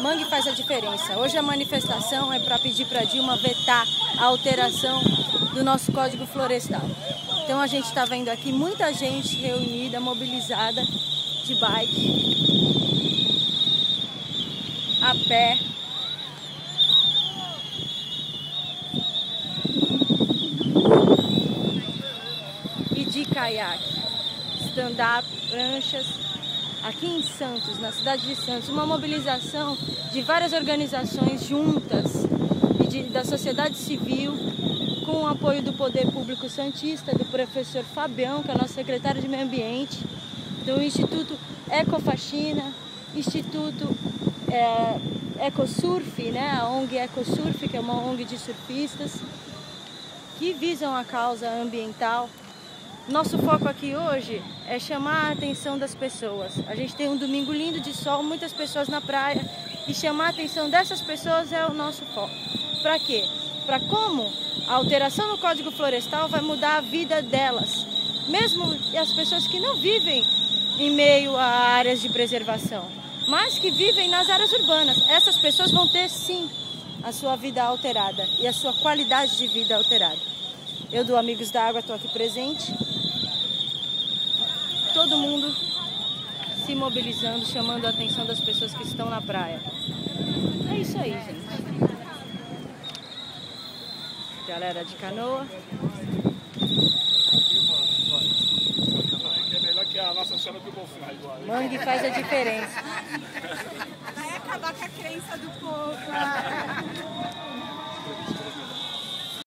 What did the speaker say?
Mangue faz a diferença. Hoje a manifestação é para pedir para Dilma vetar a alteração do nosso Código Florestal. Então a gente está vendo aqui muita gente reunida, mobilizada, de bike, a pé. E de caiaque, stand-up, pranchas. Aqui em Santos, na cidade de Santos, uma mobilização de várias organizações juntas e da sociedade civil, com o apoio do Poder Público Santista, do professor Fabião, que é o nosso secretário de Meio Ambiente, do Instituto Ecofaxina, Instituto Ecosurf, né? A ONG Ecosurf, que é uma ONG de surfistas, que visam a causa ambiental. Nosso foco aqui hoje é chamar a atenção das pessoas. A gente tem um domingo lindo de sol, muitas pessoas na praia, e chamar a atenção dessas pessoas é o nosso foco. Para quê? Para como a alteração no Código Florestal vai mudar a vida delas, mesmo as pessoas que não vivem em meio a áreas de preservação, mas que vivem nas áreas urbanas. Essas pessoas vão ter sim a sua vida alterada e a sua qualidade de vida alterada. Eu do Amigos da Água estou aqui presente. Todo mundo se mobilizando, chamando a atenção das pessoas que estão na praia. É isso aí, gente. Galera de canoa. É melhor que a nossa chama que o golfinho. Mangue faz a diferença.